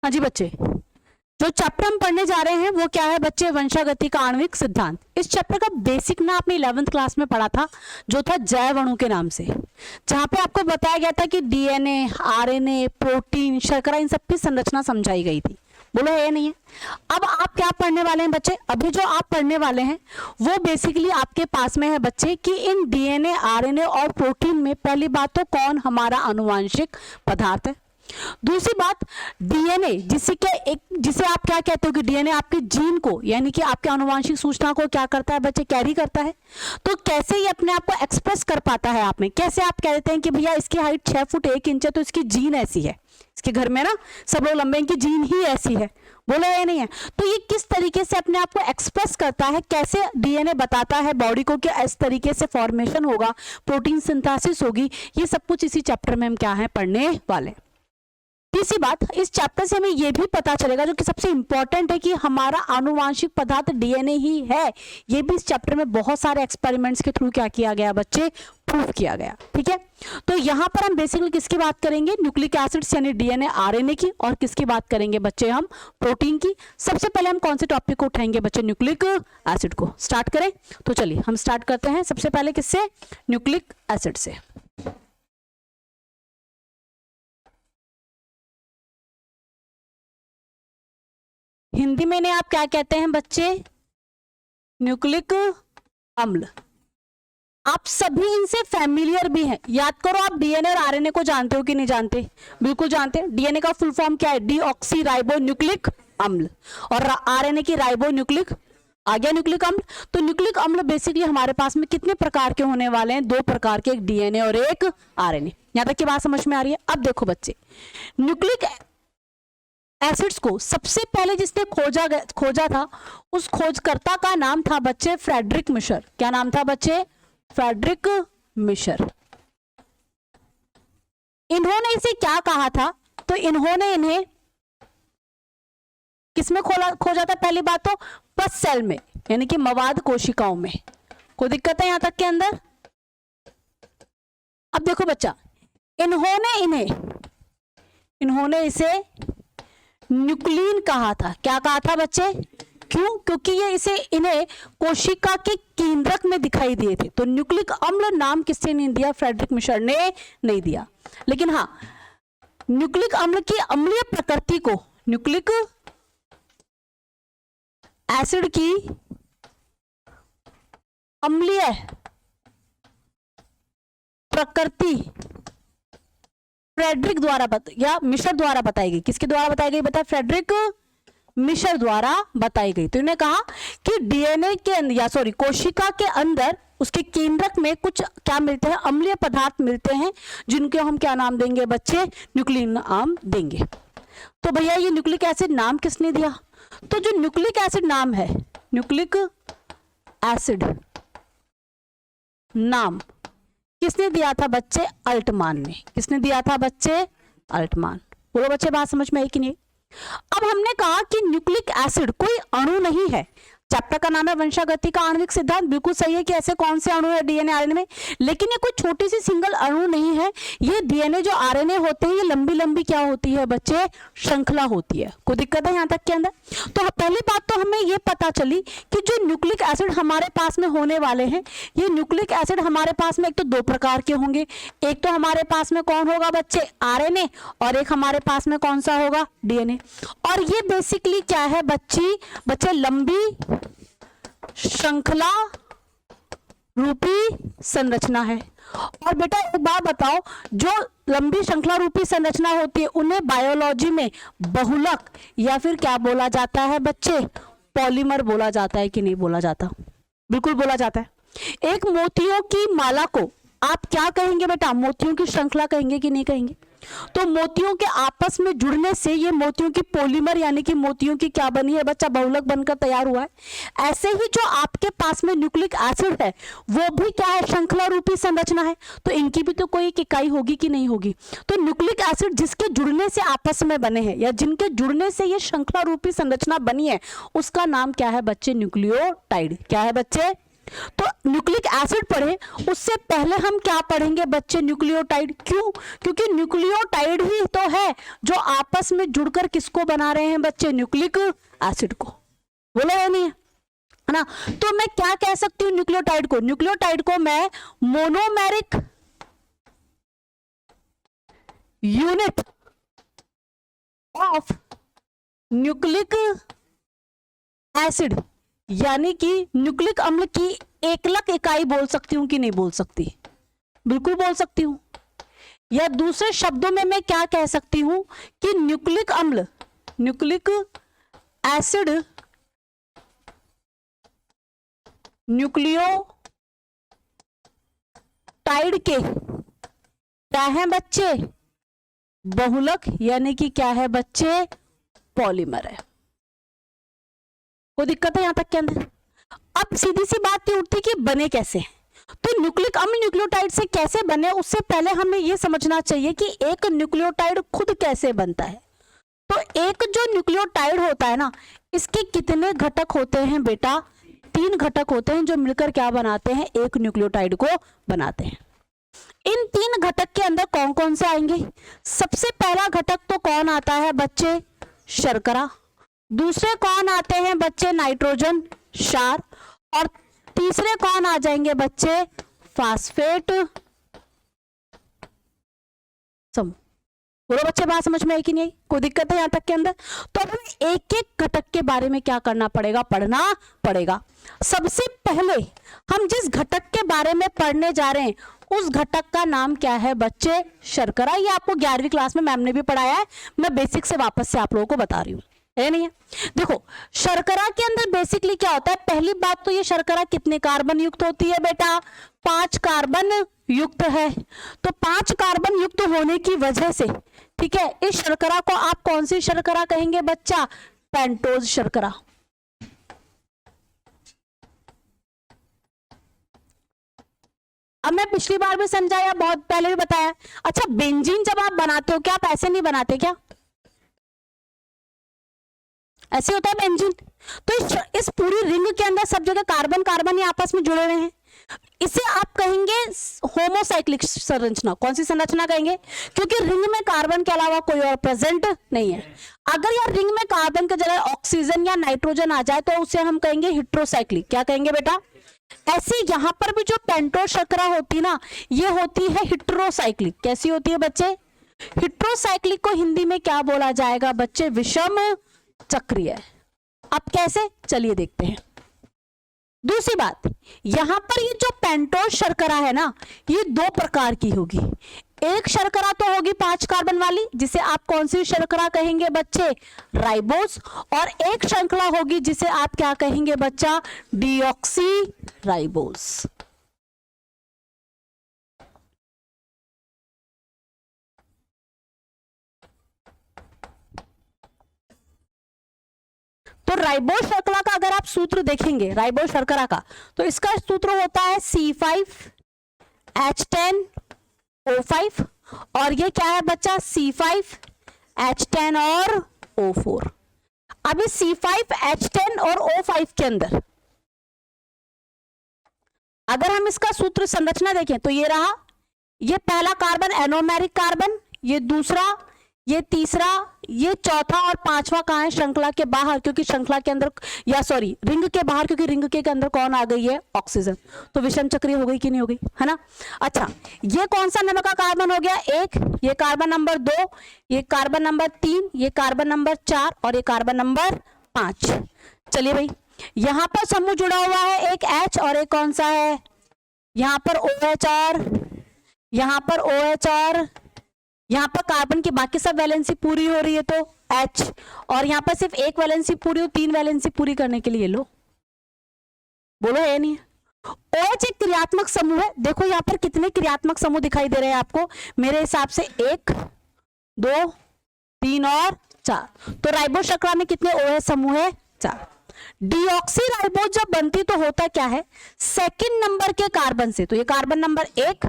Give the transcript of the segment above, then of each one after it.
हाँ जी बच्चे, जो चैप्टर हम पढ़ने जा रहे हैं वो क्या है बच्चे, वंशागति का आणविक सिद्धांत। इस चैप्टर का बेसिक ना आपने 11th क्लास में पढ़ा था, जो था जैव अणु के नाम से, जहां पे आपको बताया गया था कि डीएनए, आरएनए, प्रोटीन, शर्करा, इन सब की संरचना समझाई गई थी। बोलो है या नहीं है? अब आप क्या पढ़ने वाले हैं बच्चे, अभी जो आप पढ़ने वाले हैं वो बेसिकली आपके पास में है बच्चे कि इन डीएनए, आरएनए और प्रोटीन में पहली बात तो कौन हमारा आनुवांशिक पदार्थ है। दूसरी बात, डीएनए जिसे आप क्या कहते हो कि डीएनए आपके जीन को, यानी कि आपके आनुवांशिक सूचना को क्या करता है बच्चे, कैरी करता है। तो कैसे ये अपने आप को एक्सप्रेस कर पाता है आप में, कैसे आप कहते हैं कि भैया इसकी हाइट 6 फुट 1 इंच है तो इसकी जीन ऐसी है, इसके घर में ना सब लोग लंबे, इनकी जीन ही ऐसी है। बोला या नहीं है? तो ये किस तरीके से अपने आप को एक्सप्रेस करता है, कैसे डीएनए बताता है बॉडी को कि इस तरीके से फॉर्मेशन होगा, प्रोटीन सिंथेसिस होगी, ये सब कुछ इसी चैप्टर में हम क्या है पढ़ने वाले। तीसरी बात, इस चैप्टर से हमें यह भी पता चलेगा, जो कि सबसे इंपॉर्टेंट है, कि हमारा आनुवांशिक पदार्थ डीएनए ही है। ये भी इस चैप्टर में बहुत सारे एक्सपेरिमेंट्स के थ्रू क्या किया गया बच्चे, प्रूव किया गया। ठीक है, तो यहां पर हम बेसिकली किसकी बात करेंगे, न्यूक्लिक एसिड्स यानी डीएनए, आरएनए की, और किसकी बात करेंगे बच्चे, हम प्रोटीन की। सबसे पहले हम कौन से टॉपिक को उठाएंगे बच्चे, न्यूक्लिक एसिड को। स्टार्ट करें, तो चलिए हम स्टार्ट करते हैं सबसे पहले किससे, न्यूक्लिक एसिड से। हिंदी में इन्हें आप क्या कहते हैं बच्चे, न्यूक्लिक अम्ल। आप सभी इनसे फैमिलियर भी हैं, याद करो। आप डीएनए और आरएनए को जानते हो कि नहीं जानते, बिल्कुल जानते हैं। डीएनए का फुल फॉर्म क्या है, डीऑक्सी राइबो न्यूक्लिक अम्ल, और आरएनए की राइबो न्यूक्लिक, आ गया न्यूक्लिक अम्ल। तो न्यूक्लिक अम्ल बेसिकली हमारे पास में कितने प्रकार के होने वाले हैं, 2 प्रकार के, एक डीएनए और एक आरएनए। यहां तक की बात समझ में आ रही है? अब देखो बच्चे, न्यूक्लिक एसिड्स को सबसे पहले जिसने खोजा था, उस खोजकर्ता का नाम था बच्चे फ्रेडरिक मिशर। क्या नाम था बच्चे, फ्रेडरिक मिशर। इन्होंने इसे क्या कहा था, तो इन्होंने इन्हें किसमें खोजा था, पहली बात तो पस सेल में, यानी कि मवाद कोशिकाओं में। कोई दिक्कत है यहां तक के अंदर? अब देखो बच्चा, इन्होंने इसे न्यूक्लिन कहा था। क्या कहा था बच्चे, क्यों, क्योंकि ये इन्हें कोशिका के केंद्रक में दिखाई दिए थे। तो न्यूक्लिक अम्ल नाम किसने नहीं दिया, फ्रेडरिक मिशर ने नहीं दिया। लेकिन हाँ, न्यूक्लिक अम्ल की अम्लीय प्रकृति को, न्यूक्लिक एसिड की अम्लीय प्रकृति फ्रेडरिक द्वारा या मिशर द्वारा बताई गई। किसके द्वारा बताई गई बता, फ्रेडरिक मिशर द्वारा बताई गई। तो इन्होंने कहा कि डीएनए के अंदर, या सॉरी कोशिका के अंदर उसके केंद्रक में कुछ क्या मिलते हैं, अम्लीय पदार्थ मिलते हैं, जिनके हम क्या नाम देंगे बच्चे, न्यूक्लिन नाम देंगे। तो भैया ये न्यूक्लिक एसिड नाम किसने दिया, तो जो न्यूक्लिक एसिड नाम है, न्यूक्लिक एसिड नाम किसने दिया था बच्चे, अल्टमान ने। किसने दिया था बच्चे, अल्टमान। बोलो बच्चे बात समझ में आई कि नहीं? अब हमने कहा कि न्यूक्लिक एसिड कोई अणु नहीं है। चैप्टर का नाम है वंशागति का आणविक सिद्धांत, बिल्कुल सही है कि ऐसे कौन से अणु है डीएनए आरएनए में, लेकिन ये कोई छोटी सी सिंगल अणु नहीं है। ये डीएनए जो आरएनए होते हैं, ये लंबी लंबी क्या होती है बच्चे, श्रृंखला होती है। कोई दिक्कत है यहाँ तक के अंदर? तो पहली बात तो हमें ये पता चली कि जो न्यूक्लिक एसिड हमारे पास में होने वाले हैं, ये न्यूक्लिक एसिड हमारे पास में एक तो 2 प्रकार के होंगे। एक तो हमारे पास में कौन होगा बच्चे, आरएनए, और एक हमारे पास में कौन सा होगा, डीएनए। और ये बेसिकली क्या है बच्चे लंबी श्रृंखला रूपी संरचना है। और बेटा एक बात बताओ, जो लंबी श्रृंखला रूपी संरचना होती है उन्हें बायोलॉजी में बहुलक या फिर क्या बोला जाता है बच्चे, पॉलीमर बोला जाता है कि नहीं बोला जाता? बिल्कुल बोला जाता है। एक मोतियों की माला को आप क्या कहेंगे बेटा, मोतियों की श्रृंखला कहेंगे कि नहीं कहेंगे? तो मोतियों के आपस में जुड़ने से ये मोतियों की पॉलीमर यानी कि मोतियों की क्या बनी है बच्चा, बहुलक बनकर तैयार हुआ है। ऐसे ही जो आपके पास में न्यूक्लिक एसिड है वो भी क्या है, श्रृंखला रूपी संरचना है। तो इनकी भी तो कोई एक इकाई होगी कि नहीं होगी? तो न्यूक्लिक एसिड जिसके जुड़ने से आपस में बने हैं, या जिनके जुड़ने से ये श्रृंखला रूपी संरचना बनी है, उसका नाम क्या है बच्चे, न्यूक्लियोटाइड। क्या है बच्चे, तो न्यूक्लिक एसिड पढ़े उससे पहले हम क्या पढ़ेंगे बच्चे, न्यूक्लियोटाइड। क्यों? क्योंकि न्यूक्लियोटाइड ही तो है जो आपस में जुड़कर किसको बना रहे हैं बच्चे, न्यूक्लिक एसिड को। बोलो है नहीं है ना? तो मैं क्या कह सकती हूँ न्यूक्लियोटाइड को, न्यूक्लियोटाइड को मैं monomeric unit of nucleic acid, यानी कि न्यूक्लिक अम्ल की एकलक इकाई बोल सकती हूं कि नहीं बोल सकती? बिल्कुल बोल सकती हूं। या दूसरे शब्दों में मैं क्या कह सकती हूं कि न्यूक्लिक अम्ल, न्यूक्लिक एसिड न्यूक्लियोटाइड के क्या है बच्चे, बहुलक, यानी कि क्या है बच्चे, पॉलीमर है। कोई दिक्कत है यहां तक के अंदर? अब सीधी सी बात ये उठती कि बने कैसे, तो न्यूक्लिक अम्ल न्यूक्लियोटाइड से कैसे बने उससे पहले हमें यह समझना चाहिए कि एक न्यूक्लियोटाइड खुद कैसे बनता है। तो एक जो न्यूक्लियोटाइड होता है ना, इसके कितने घटक होते हैं बेटा, 3 घटक होते हैं जो मिलकर क्या बनाते हैं, एक न्यूक्लियोटाइड को बनाते हैं। इन 3 घटक के अंदर कौन कौन से आएंगे? सबसे पहला घटक तो कौन आता है बच्चे, शर्करा। दूसरे कौन आते हैं बच्चे, नाइट्रोजन, क्षार। और तीसरे कौन आ जाएंगे बच्चे, फास्फेट समूह। बोलो बच्चे बात समझ में आई कि नहीं? कोई दिक्कत है यहां तक के अंदर? तो हमें एक एक घटक के बारे में क्या करना पड़ेगा, पढ़ना पड़ेगा। सबसे पहले हम जिस घटक के बारे में पढ़ने जा रहे हैं उस घटक का नाम क्या है बच्चे, शर्करा। ये आपको 11वीं क्लास में मैम ने भी पढ़ाया है, मैं बेसिक से वापस से आप लोगों को बता रही हूँ, है नहीं है? देखो शर्करा के अंदर बेसिकली क्या होता है, पहली बात तो ये शर्करा कितने कार्बन युक्त होती है बेटा, 5 कार्बन युक्त है। तो 5 कार्बन युक्त होने की वजह से, ठीक है, इस शर्करा को आप कौन सी शर्करा कहेंगे बच्चा, पेंटोज शर्करा। अब मैं पिछली बार भी समझाया, बहुत पहले भी बताया। अच्छा बेंजीन जब आप बनाते हो क्या आप ऐसे नहीं बनाते क्या, ऐसे होता है बेंजीन? तो इस पूरी रिंग के अंदर सब जगह कार्बन कार्बन ही आपस में जुड़े हुए हैं, इसे आप कहेंगे होमोसाइक्लिक संरचना। कौन सी संरचना कहेंगे? क्योंकि रिंग में कार्बन के अलावा कोई और प्रेजेंट नहीं है। अगर यार रिंग में कार्बन के जगह ऑक्सीजन या नाइट्रोजन आ जाए तो उसे हम कहेंगे हेट्रोसाइक्लिक। क्या कहेंगे बेटा? ऐसे यहां पर भी जो पेंटोज शर्करा होती है ना, ये होती है हेट्रोसाइक्लिक। कैसी होती है बच्चे? हेट्रोसाइक्लिक को हिंदी में क्या बोला जाएगा बच्चे, विषम चक्रीय। अब कैसे, चलिए देखते हैं। दूसरी बात, यहां पर ये जो पेंटोज शर्करा है ना, ये 2 प्रकार की होगी। एक शर्करा तो होगी 5 कार्बन वाली, जिसे आप कौन सी शर्करा कहेंगे बच्चे, राइबोस। और एक श्रृंखला होगी जिसे आप क्या कहेंगे बच्चा, डीऑक्सी राइबोस। तो राइबोस शर्करा का अगर आप सूत्र देखेंगे, राइबोस शर्करा का, तो इसका सूत्र होता है C5H10O5। और ये क्या है बच्चा, C5H10 और O4। अब इस C5H10 और O5 के अंदर अगर हम इसका सूत्र संरचना देखें तो ये रहा, ये पहला कार्बन एनोमेरिक कार्बन, ये दूसरा, ये तीसरा, ये चौथा और पांचवा कहां है, श्रृंखला के बाहर, क्योंकि श्रृंखला के अंदर, या सॉरी रिंग के बाहर, क्योंकि रिंग के अंदर कौन आ गई है, ऑक्सीजन। तो विषम चक्रीय हो गई कि नहीं हो गई, है ना? अच्छा ये कौन सा नंबर का कार्बन हो गया, 1, ये कार्बन नंबर 2, ये कार्बन नंबर 3, ये कार्बन नंबर 4 और ये कार्बन नंबर 5। चलिए भाई, यहां पर समूह जुड़ा हुआ है, एक H और एक कौन सा है, यहां पर OH और यहां पर OH और यहां पर कार्बन की बाकी सब वैलेंसी पूरी हो रही है तो H, और यहां पर सिर्फ एक वैलेंसी पूरी हो, 3 वैलेंसी पूरी करने के लिए लो। बोलो है नहीं? OH एक क्रियात्मक समूह है। देखो यहां पर कितने क्रियात्मक समूह दिखाई दे रहे हैं आपको, मेरे हिसाब से 1, 2, 3 और 4। तो राइबोस शर्करा में कितने OH समूह है, 4। डीऑक्सी राइबोस जब बनती तो होता क्या है, सेकंड नंबर के कार्बन से, तो ये carbon number 1,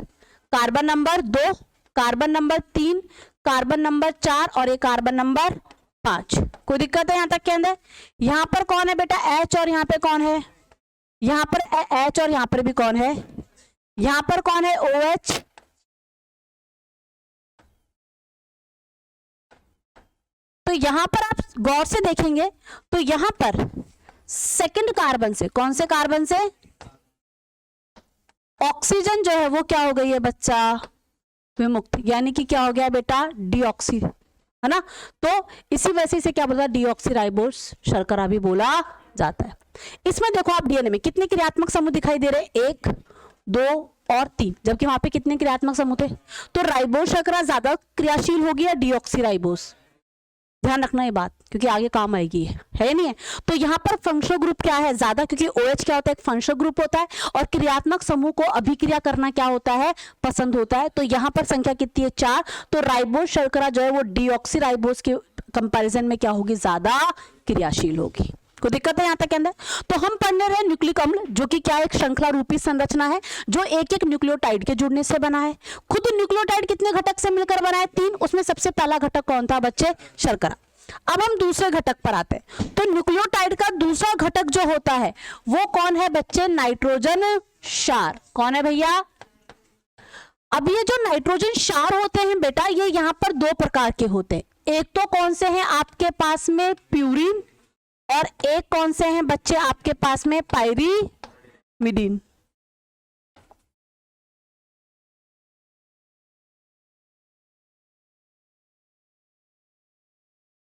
carbon number 2, carbon number 3, carbon number 4 और ये कार्बन नंबर 5। कोई दिक्कत है यहां तक के अंदर? यहां पर कौन है बेटा, H और यहां पे कौन है, यहां पर H और यहां पर भी कौन है, यहां पर कौन है OH, तो यहां पर आप गौर से देखेंगे तो यहां पर सेकंड कार्बन से, कौन से कार्बन से, ऑक्सीजन जो है वो क्या हो गई है बच्चा, विमुक्त, यानी कि क्या हो गया बेटा, डीऑक्सी, है ना। तो इसी वजह से क्या बोलता है, डीऑक्सीराइबोस शर्करा भी बोला जाता है। इसमें देखो आप डीएनए में कितने क्रियात्मक समूह दिखाई दे रहे, 1 2 और 3, जबकि वहां पे कितने क्रियात्मक समूह थे। तो राइबोस शर्करा ज्यादा क्रियाशील होगी या डीऑक्सीराइबोस, ध्यान रखना ये बात, क्योंकि आगे काम आएगी, है नहीं है। तो यहाँ पर फंक्शनल ग्रुप क्या है ज्यादा, क्योंकि OH क्या होता है, एक फंक्शनल ग्रुप होता है, और क्रियात्मक समूह को अभिक्रिया करना क्या होता है, पसंद होता है। तो यहाँ पर संख्या कितनी है, 4। तो राइबोस शर्करा जो है वो डीऑक्सीराइबोस के कंपैरिजन में क्या होगी, ज्यादा क्रियाशील होगी। कोई दिक्कत है यहाँ तक के अंदर। तो हम पढ़ने रहे न्यूक्लिक अम्ल, जो कि क्या एक श्रृंखला रूपी संरचना है जो एक एक न्यूक्लियोटाइड के जुड़ने से बना है। खुद न्यूक्लियोटाइड कितने घटक से मिलकर बना है, 3। उसमें सबसे पहला घटक कौन था बच्चे, शर्करा। अब हम दूसरे घटक पर आते हैं। तो न्यूक्लियोटाइड का दूसरा घटक जो होता है वो कौन है बच्चे, नाइट्रोजन क्षार। कौन है भैया, अब ये जो नाइट्रोजन क्षार होते हैं बेटा, ये यहां पर 2 प्रकार के होते हैं। एक तो कौन से हैं आपके पास में प्यूरिन, और एक कौन से हैं बच्चे आपके पास में पायरीमिडीन।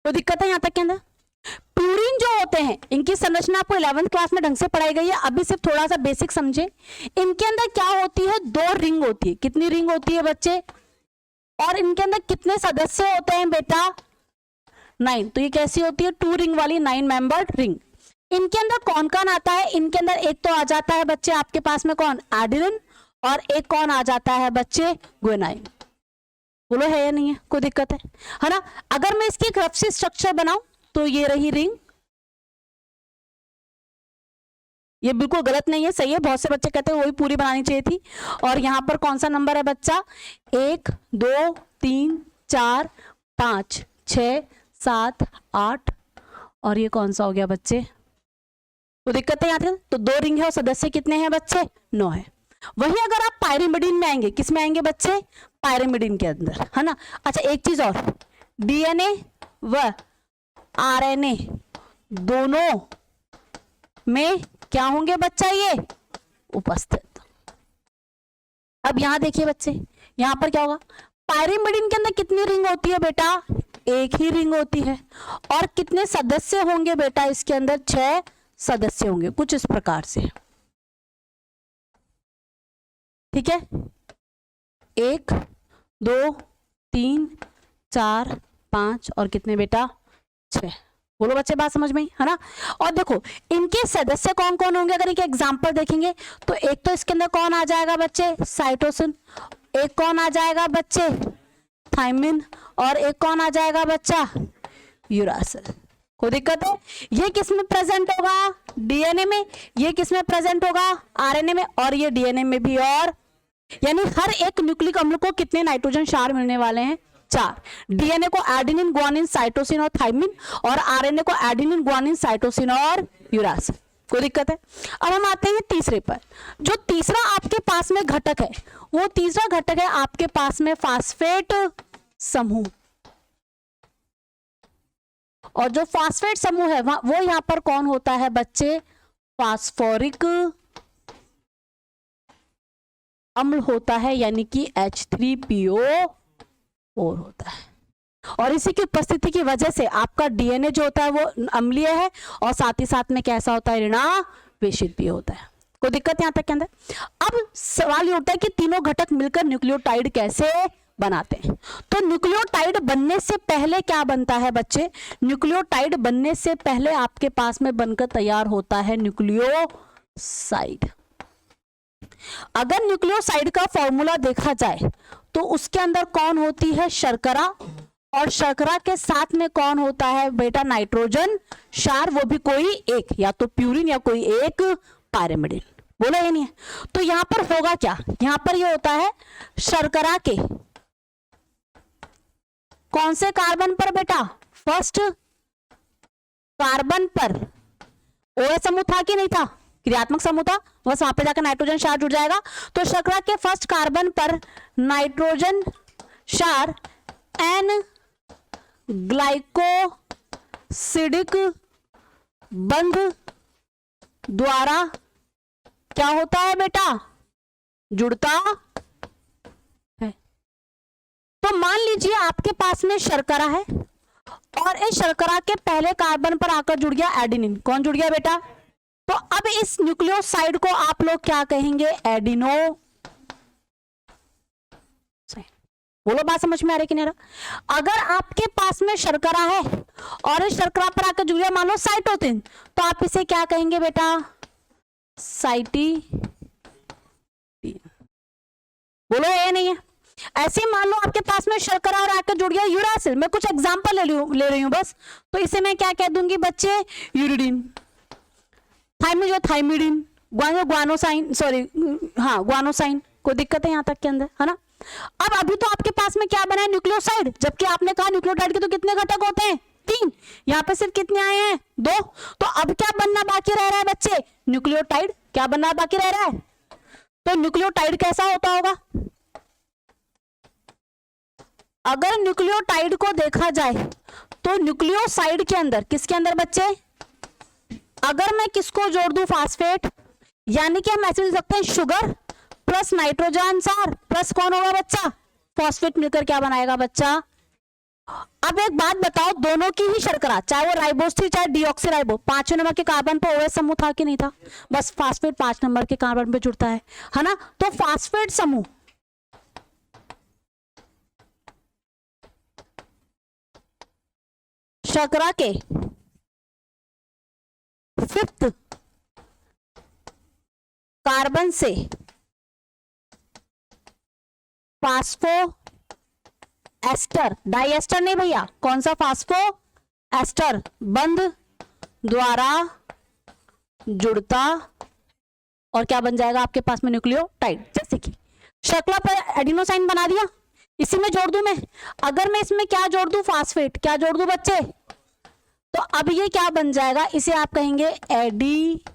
तो दिक्कत है यहां तक के अंदर। प्यूरिन जो होते हैं इनकी संरचना आपको 11th क्लास में ढंग से पढ़ाई गई है, अभी सिर्फ थोड़ा सा बेसिक समझे। इनके अंदर क्या होती है, 2 रिंग होती है। कितनी रिंग होती है बच्चे, और इनके अंदर कितने सदस्य होते हैं बेटा, 9। तो ये कैसी होती है, 2 रिंग वाली 9 मेंबर्ड रिंग। इनके अंदर कौन कौन आता है, इनके अंदर एक तो आ जाता है बच्चे आपके पास में कौन, एडेनिन, और एक कौन आ जाता है बच्चे, गुआनिन। बोलो है या नहीं है, कोई दिक्कत है ना। अगर मैं इसकी एक रफ सी स्ट्रक्चर बनाऊं तो ये रही रिंग, ये बिल्कुल गलत नहीं है, सही है। बहुत से बच्चे कहते हैं वही पूरी बनानी चाहिए थी। और यहां पर कौन सा नंबर है बच्चा, 1 2 3 4 5 6 7 8, और ये कौन सा हो गया बच्चे, तो दिक्कत है यहाँ तक। तो 2 रिंग है और सदस्य कितने हैं बच्चे, 9 है। वही अगर आप पायरीमिडीन में आएंगे, किस में आएंगे बच्चे, पायरीमिडीन के अंदर, है ना। अच्छा एक चीज और, डीएनए व आरएनए दोनों में क्या होंगे बच्चा, ये उपस्थित। अब यहां देखिए बच्चे, यहां पर क्या होगा, पायरीमिडीन के अंदर कितनी रिंग होती है बेटा, 1 ही रिंग होती है। और कितने सदस्य होंगे बेटा, इसके अंदर 6 सदस्य होंगे, कुछ इस प्रकार से, ठीक है। 1 2 3 4 5 और कितने बेटा, 6। बोलो बच्चे बात समझ में, है ना। और देखो इनके सदस्य कौन कौन होंगे, अगर इनके एग्जाम्पल देखेंगे तो एक तो इसके अंदर कौन आ जाएगा बच्चे, साइटोसिन, एक कौन आ जाएगा बच्चे, थायमिन, और एक कौन आ जाएगा बच्चा, यूरासिल। कोई दिक्कत है, ये किस में प्रेजेंट होगा, डीएनए में, ये किस में प्रेजेंट होगा, आरएनए में, और ये डीएनए में भी। और यानी हर एक न्यूक्लिक अम्ल को कितने नाइट्रोजन क्षार मिलने वाले हैं, 4। डीएनए को एडेनिन, गुआनिन, साइटोसिन और थायमिन, और आरएनए को एडेनिन, गुआनिन, साइटोसिन और यूरासिल। कोई दिक्कत है। अब हम आते हैं तीसरे पर। जो तीसरा आपके पास में घटक है, वो तीसरा घटक है आपके पास में फास्फेट समूह। और जो फास्फेट समूह है वो यहां पर कौन होता है बच्चे, फास्फोरिक अम्ल होता है, यानी कि H3PO4 होता है। और इसी की उपस्थिति की वजह से आपका डीएनए जो होता है वो अम्लीय है, और साथ ही साथ में कैसा होता है, ऋणावेशित भी होता है। कोई दिक्कत यहां तक के अंदर। अब सवाल ये उठता है कि तीनों घटक मिलकर न्यूक्लियोटाइड कैसे बनाते हैं। तो न्यूक्लियोटाइड बनने से पहले क्या बनता है बच्चे, न्यूक्लियोटाइड बनने से पहले आपके पास में बनकर तैयार होता है न्यूक्लियोसाइड। अगर न्यूक्लियोसाइड का फॉर्मूला देखा जाए तो उसके अंदर कौन होती है, शर्करा, और शर्करा के साथ में कौन होता है बेटा, नाइट्रोजन क्षार, वो भी कोई एक, या तो प्यूरिन या कोई एक पायरीमिडीन। बोला ये नहीं है। तो यहां पर होगा क्या, यहां पर ये होता है शर्करा के कौन से कार्बन पर बेटा, फर्स्ट कार्बन पर OH समूह था कि नहीं था, क्रियात्मक समूह था, बस वहां पे जाकर नाइट्रोजन क्षार जुड़ जाएगा। तो शर्करा के फर्स्ट कार्बन पर नाइट्रोजन क्षार एन ग्लाइकोसिडिक बंध द्वारा क्या होता है बेटा, जुड़ता है। तो मान लीजिए आपके पास में शर्करा है और इस शर्करा के पहले कार्बन पर आकर जुड़ गया एडिनिन। कौन जुड़ गया बेटा, तो अब इस न्यूक्लियोसाइड को आप लोग क्या कहेंगे, एडिनो। बोलो बात समझ में आ रही कि नहीं आ रहा। अगर आपके पास में शर्करा है और इस शर्करा पर आकर जुड़ गया मान लो साइटोसिन, तो आप इसे क्या कहेंगे बेटा, साइटी। बोलो ये नहीं है। ऐसे मान लो आपके पास में शर्करा और आकर जुड़ गया यूरासिल। मैं कुछ एग्जांपल ले रही हूं बस, तो इसे मैं क्या कह दूंगी बच्चे, यूरिडिन। थाइमिडीन, ग्वानोसाइन, सॉरी हाँ ग्वानोसाइन। कोई दिक्कत है यहाँ तक के अंदर, है ना। अब अभी तो आपके पास में क्या बना है, न्यूक्लियोसाइड, जबकि आपने कहा न्यूक्लियोटाइड के तो कितने घटक होते हैं, 3। यहाँ पे सिर्फ कितने आए हैं, 2। तो अब क्या बनना बाकी रह रहा है बच्चे, न्यूक्लियोटाइड। क्या बनना बाकी रह रहा है, तो न्यूक्लियोटाइड कैसा होता होगा। अगर न्यूक्लियोटाइड को देखा जाए तो न्यूक्लियोसाइड के अंदर, किसके अंदर बच्चे, अगर मैं किसको जोड़ दूं, फास्फेट, यानी कि हम ऐसे लिख सकते हैं शुगर प्लस नाइट्रोजन क्षार प्लस कौन होगा बच्चा, फॉस्फेट, मिलकर क्या बनाएगा बच्चा। अब एक बात बताओ, दोनों की ही शर्करा, चाहे वो राइबोस थी चाहे डीऑक्सीराइबो, 5वें नंबर के कार्बन पर OH समूह था कि नहीं था, बस फास्फेट 5 नंबर के कार्बन पे जुड़ता है ना। तो फास्फेट समूह शर्करा के 5th कार्बन से फास्फो एस्टर, डाइएस्टर नहीं भैया, कौन सा, फास्फो एस्टर बंध द्वारा जुड़ता और क्या बन जाएगा आपके पास में, न्यूक्लियोटाइड। जैसे कि शर्करा पर एडिनोसाइन बना दिया, इसी में जोड़ दूं मैं। अगर मैं इसमें क्या जोड़ दूं, फास्फेट, क्या जोड़ दूं बच्चे, तो अब ये क्या बन जाएगा, इसे आप कहेंगे एडिनाइलिक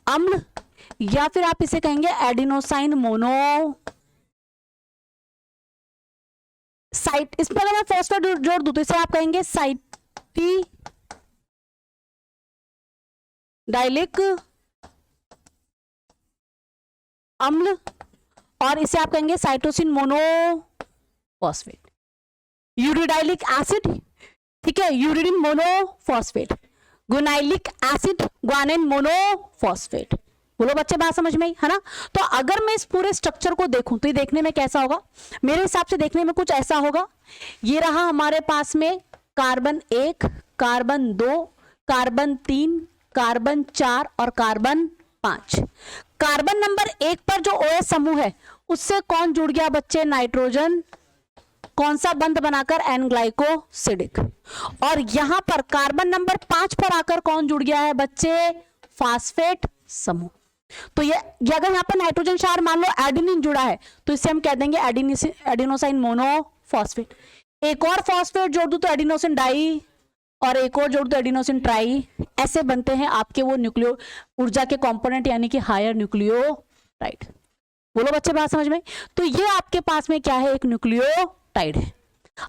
अम्ल, या फिर आप इसे कहेंगे एडिनोसाइन मोनो साइट। इसमें अगर मैं फॉस्फेट जोड़ दूं तो इसे आप कहेंगे साइटी डाइलिक अम्ल, और इसे आप कहेंगे साइटोसिन मोनोफॉस्फेट। यूरिडाइलिक एसिड, ठीक है, uridine monophosphate, guanylic acid, guanine monophosphate. बोलो बच्चे बात समझ में आई, है ना। तो अगर मैं इस पूरे स्ट्रक्चर को देखूं तो ये देखने में कैसा होगा, मेरे हिसाब से देखने में कुछ ऐसा होगा। ये रहा हमारे पास में कार्बन 1, कार्बन 2, कार्बन 3, कार्बन 4 और कार्बन 5। कार्बन नंबर 1 पर जो OH समूह है उससे कौन जुड़ गया बच्चे, नाइट्रोजन। कौन सा बंध बनाकर, एन ग्लाइकोसिडिक। और यहां पर कार्बन नंबर 5 पर आकर कौन जुड़ गया है बच्चे, फास्फेट समूह। तो ये अगर यहाँ पर नाइट्रोजन क्षार मान लो एडिनिन जुड़ा है तो इसे हम कह देंगे एडिनोसाइन मोनोफॉस्फेट। एक और फॉस्फेट जोड़ दूं तो एडिनोसिन डाई, और एक और जोड़ दो एडिनोसिन ट्राई। ऐसे बनते हैं आपके वो न्यूक्लियो ऊर्जा के कंपोनेंट, यानी कि हायर न्यूक्लियोटाइड। बोलो बच्चे बात समझ में। तो ये आपके पास में क्या है, एक न्यूक्लियोटाइड है।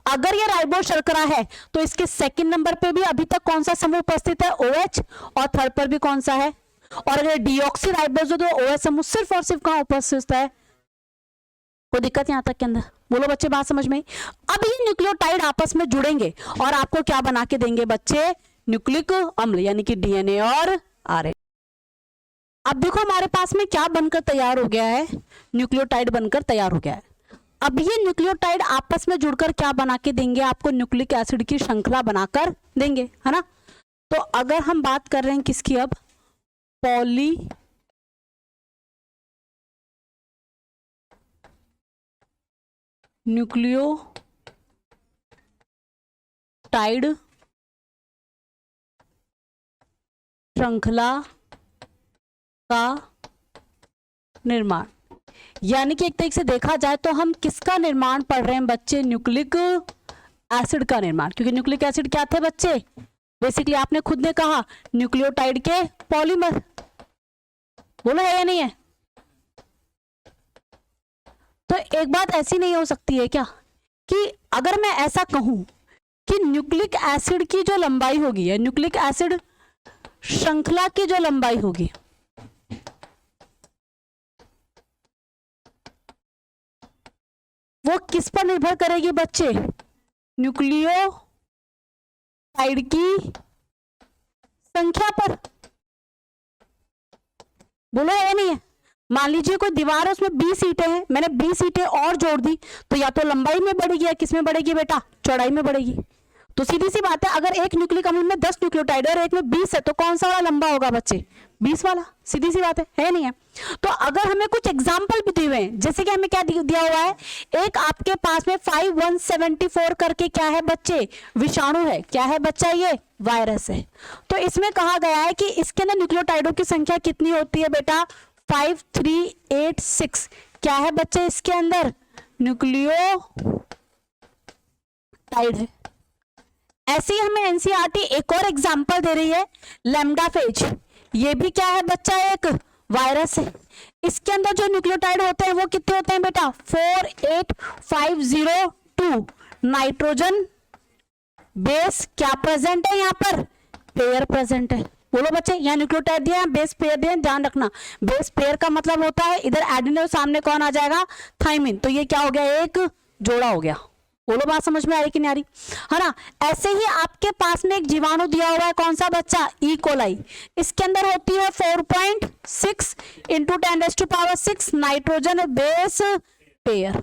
अगर ये राइबोस शर्करा है तो इसके 2nd नंबर पे भी अभी तक कौन सा समूह उपस्थित है, OH, और 3rd पर भी कौन सा है, और अगर डीऑक्सीराइबोस हो तो OH समूह सिर्फ और सिर्फ कहां उपस्थित है। कोई दिक्कत यहां तक के अंदर, बोलो बच्चे बात समझ में। अब ये न्यूक्लियोटाइड आपस में जुड़ेंगे और आपको क्या बना के देंगे बच्चे, न्यूक्लिक अम्ल, यानी कि DNA और RNA। अब देखो हमारे पास में क्या बनकर तैयार हो गया है, न्यूक्लियोटाइड बनकर तैयार हो गया है। अब ये न्यूक्लियोटाइड आपस में जुड़कर क्या बना के देंगे आपको, न्यूक्लिक एसिड की श्रृंखला बनाकर देंगे, है ना। तो अगर हम बात कर रहे हैं किसकी, अब पॉली न्यूक्लियोटाइड श्रृंखला का निर्माण, यानी कि एक तरीके से देखा जाए तो हम किसका निर्माण पढ़ रहे हैं बच्चे, न्यूक्लिक एसिड का निर्माण। क्योंकि न्यूक्लिक एसिड क्या थे बच्चे, बेसिकली आपने खुद ने कहा न्यूक्लियोटाइड के पॉलीमर, बोलो है या नहीं है? तो एक बात ऐसी नहीं हो सकती है क्या कि अगर मैं ऐसा कहूं कि न्यूक्लिक एसिड की जो लंबाई होगी या न्यूक्लिक एसिड श्रृंखला की जो लंबाई होगी वो किस पर निर्भर करेगी बच्चे? न्यूक्लियोटाइड की संख्या पर, बोलो है या नहीं है? मान लीजिए कोई दीवार है, उसमें 20 ईंटें हैं, मैंने 20 ईंटें और जोड़ दी, तो या तो लंबाई में बढ़ेगी या किस में बढ़ेगी बेटा? चौड़ाई में बढ़ेगी। तो सीधी सी बात है, अगर एक न्यूक्लिक अम्ल में 10 न्यूक्लियोटाइड है और एक में 20 है, तो कौन सा वाला लंबा होगा बच्चे? 20 वाला। सीधी सी बात है नहीं है? तो अगर हमें कुछ एग्जाम्पल भी दिए हुए हैं, जैसे कि हमें क्या दिया हुआ है, एक आपके पास में 5174 करके क्या है बच्चे? विषाणु है। क्या है बच्चा? ये वायरस है। तो इसमें कहा गया है कि इसके अंदर न्यूक्लियोटाइडों की संख्या कितनी होती है बेटा? 5386। क्या है बच्चे इसके अंदर? न्यूक्लियोटाइड है। ऐसे ही हमें एनसीईआरटी एक और एग्जांपल दे रही है, लैम्डाफेज। ये भी क्या है बच्चा? एक वायरस है। इसके अंदर जो न्यूक्लियोटाइड होते हैं वो कितने होते हैं बेटा? 48502। नाइट्रोजन बेस क्या प्रेजेंट है यहाँ पर? पेयर प्रेजेंट है। बोलो बच्चे, यहाँ न्यूक्लियोटाइड दिया, बेस पेयर दिया, ध्यान रखना। बेस पेयर का मतलब होता है इधर एडेनो, सामने कौन आ जाएगा? थाइमिन। तो ये क्या हो गया? एक जोड़ा हो गया। बोलो बात समझ में आ रही कि नहीं आ रही? है ना? ऐसे ही आपके पास में एक जीवाणु दिया हुआ है, कौन सा बच्चा? E coli. इसके अंदर होती है 4.6 इंटू 10⁻⁶ नाइट्रोजन बेस पेयर।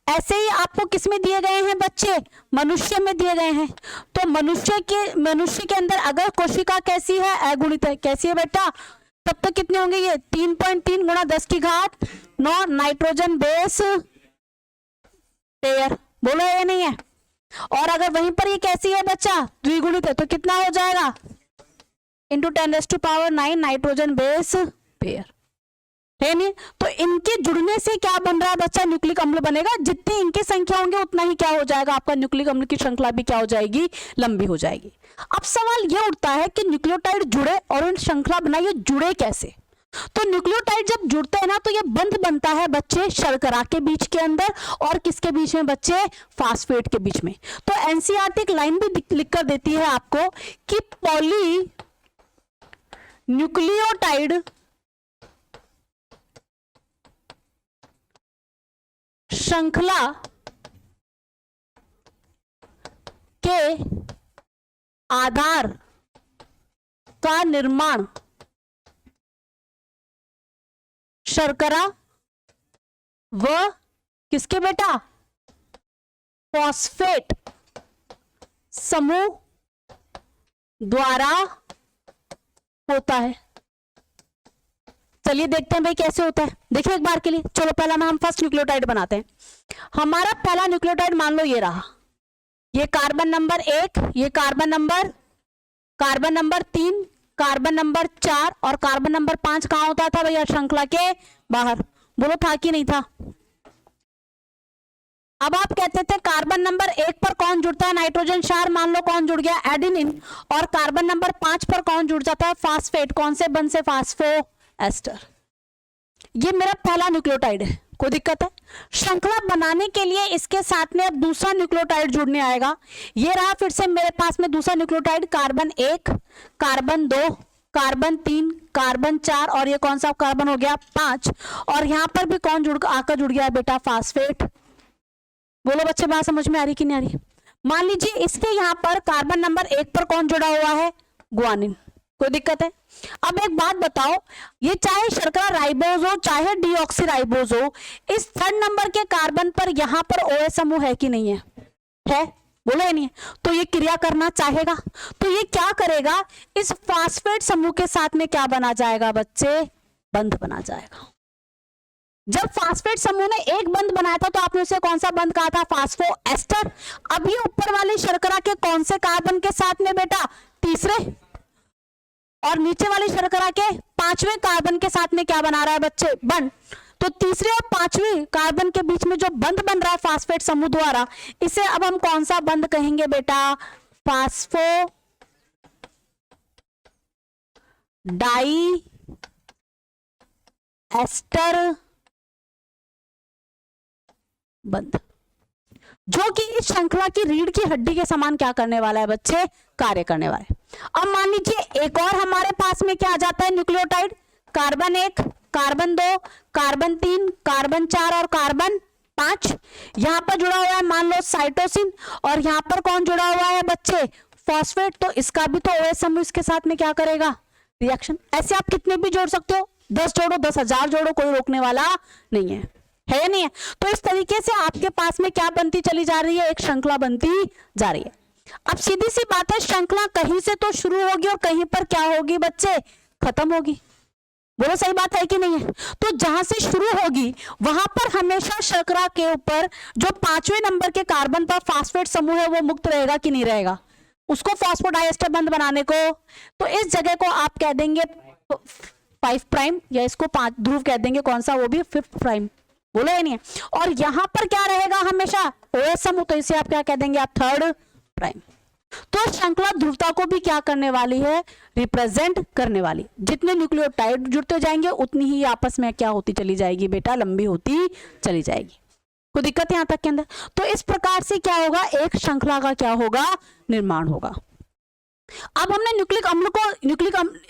ऐसे ही आपको किस में दिए गए हैं बच्चे? मनुष्य में दिए गए हैं। तो मनुष्य के अंदर अगर कोशिका कैसी है? अगुणित है। कैसी है बेटा? तब तक कितने होंगे ये? 3.3 गुणा 10⁹ नाइट्रोजन बेस पेयर। बोलो है या नहीं है? और अगर वहीं पर ये कैसी है बच्चा? द्विगुणित है। तो कितना हो जाएगा? इंटू 10⁹ नाइट्रोजन बेस पेयर, है नहीं? तो इनके जुड़ने से क्या बन रहा है बच्चा? न्यूक्लिक अम्ल बनेगा। जितनी इनकी संख्या होंगे उतना ही क्या हो जाएगा? आपका न्यूक्लिक अम्ल की श्रृंखला भी क्या हो जाएगी? लंबी हो जाएगी। अब सवाल यह उठता है कि न्यूक्लियोटाइड जुड़े और इन श्रृंखला बनाइए, जुड़े कैसे? तो न्यूक्लियोटाइड जब जुड़ते हैं ना, तो ये बंध बनता है बच्चे शर्करा के बीच के अंदर और किसके बीच में बच्चे? फास्फेट के बीच में। तो एनसीईआरटी एक लाइन भी लिख कर देती है आपको कि पॉली न्यूक्लियोटाइड श्रृंखला के आधार का निर्माण शर्करा व किसके बेटा? फॉस्फेट समूह द्वारा होता है। चलिए देखते हैं भाई कैसे होता है। देखिए एक बार के लिए, चलो पहला हम फर्स्ट न्यूक्लियोटाइड बनाते हैं। हमारा पहला न्यूक्लियोटाइड मान लो ये रहा, ये कार्बन नंबर 1, ये कार्बन नंबर 3, कार्बन नंबर 4 और कार्बन नंबर 5 कहां होता था भैया? श्रृंखला के बाहर। बोलो था कि नहीं था? अब आप कहते थे कार्बन नंबर 1 पर कौन जुड़ता है? नाइट्रोजन क्षार। मान लो कौन जुड़ गया? एडेनिन। और कार्बन नंबर 5 पर कौन जुड़ जाता है? फास्फेट। कौन से बंध से? फास्फोएस्टर। ये मेरा पहला न्यूक्लियोटाइड है। कोई दिक्कत है? श्रृंखला बनाने के लिए इसके साथ में अब दूसरा न्यूक्लियोटाइड जुड़ने आएगा। ये रहा फिर से मेरे पास में दूसरा nucleotide, carbon 1, carbon 2, carbon 3, carbon 4 और ये कौन सा कार्बन हो गया? 5। और यहां पर भी कौन आकर जुड़ गया बेटा? फास्फेट। बोलो बच्चे बात समझ में आ रही कि नहीं आ रही? मान लीजिए इसके यहां पर कार्बन नंबर 1 पर कौन जुड़ा हुआ है? गुआनिन। कोई दिक्कत है? अब एक बात बताओ, ये चाहे शर्करा राइबोज हो चाहे डीऑक्सीराइबोज हो, इस 3rd नंबर के कार्बन पर यहां पर OH समूह है कि नहीं है? है? बोलो है नहीं है? तो ये क्रिया करना चाहेगा, तो ये क्या करेगा? इस फास्फेट समूह के साथ में क्या बना जाएगा बच्चे? बंध बना जाएगा। जब फास्फेट समूह ने एक बंध बनाया था तो आपने उसे कौन सा बंध कहा था? फास्फोएस्टर। अब ये ऊपर वाली शर्करा के कौन से कार्बन के साथ में बेटा? तीसरे। और नीचे वाली शर्करा के 5वें कार्बन के साथ में क्या बना रहा है बच्चे? बंध। तो तीसरे और 5वें कार्बन के बीच में जो बंध बन रहा है फास्फेट समूह द्वारा, इसे अब हम कौन सा बंध कहेंगे बेटा? फास्फो डाई एस्टर बंध, जो कि इस श्रृंखला की रीढ़ की हड्डी के समान क्या करने वाला है बच्चे, कार्य करने वाला है। अब मान लीजिए एक और हमारे पास में क्या आ जाता है nucleotide, carbon 1, carbon 2, carbon 3, carbon 4 और कार्बन 5। यहां पर जुड़ा हुआ है मान लो साइटोसिन, और यहां पर कौन जुड़ा हुआ है बच्चे, फॉस्फेट। तो इसका भी तो OH समूह इसके साथ में क्या करेगा, रिएक्शन। ऐसे आप कितने भी जोड़ सकते हो, 10 जोड़ो, 10,000 जोड़ो, कोई रोकने वाला नहीं है या नहीं है। तो इस तरीके से आपके पास में क्या बनती चली जा रही है, एक श्रृंखला बनती जा रही है। अब सीधी सी बात है, श्रृंखला कहीं से तो शुरू होगी और कहीं पर क्या होगी बच्चे, खत्म होगी। बोलो सही बात है कि नहीं है। तो जहां से शुरू होगी वहां पर हमेशा शर्करा के ऊपर जो 5वें नंबर के कार्बन पर फास्फेट समूह है वो मुक्त रहेगा कि नहीं रहेगा, उसको फॉस्फोडाइएस्टर बंध बनाने को। तो इस जगह को आप कह देंगे 5 प्राइम, या इसको 5 ध्रुव कह देंगे, कौन सा, वो भी 5th प्राइम। बोलो या नहीं है। और यहां पर क्या रहेगा हमेशा, OH समूह, तो इसे आप क्या कह देंगे, आप 3rd प्राइम। तो श्रृंखला ध्रुवता को भी क्या करने वाली है, रिप्रेजेंट करने वाली। जितने न्यूक्लियोटाइड जुड़ते जाएंगे उतनी ही आपस में क्या होती चली जाएगी बेटा, लंबी होती चली जाएगी। कोई दिक्कत यहां तक के अंदर। तो इस प्रकार से क्या होगा, एक श्रृंखला का क्या होगा, निर्माण होगा। अब हमने न्यूक्लिक अम्ल को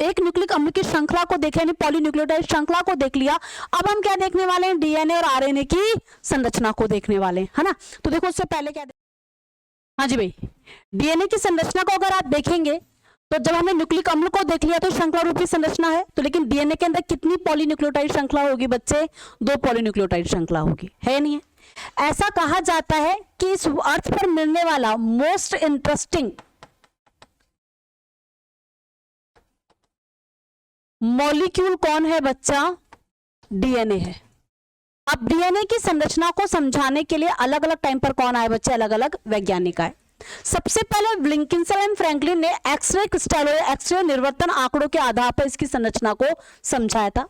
एक न्यूक्लिक अम्ल की श्रृंखला को देखा, यानी पॉलीन्यूक्लियोटाइड श्रृंखला को देख लिया। अब हम क्या देखने वाले हैं, DNA और RNA की संरचना को देखने वाले हैं, है ना। तो देखो उससे पहले क्या, हाँ जी भाई, DNA की संरचना को अगर आप देखेंगे तो जब हमने न्यूक्लिक अम्ल को देख लिया तो श्रृंखला रूपी संरचना है। तो लेकिन DNA के अंदर कितनी पॉलीन्यूक्लियोटाइड श्रृंखला होगी बच्चे, 2 पॉलीन्यूक्लियोटाइड श्रृंखला होगी, है नहीं है। ऐसा कहा जाता है कि इस अर्थ पर मिलने वाला मोस्ट इंटरेस्टिंग मॉलिक्यूल कौन है बच्चा, DNA है। अब DNA की संरचना को समझाने के लिए अलग अलग टाइम पर कौन आए बच्चे, अलग अलग वैज्ञानिक आए। सबसे पहले विल्किंसन एंड फ्रैंकलिन ने एक्सरे क्रिस्टल, एक्सरे निर्वर्तन आंकड़ों के आधार पर इसकी संरचना को समझाया था।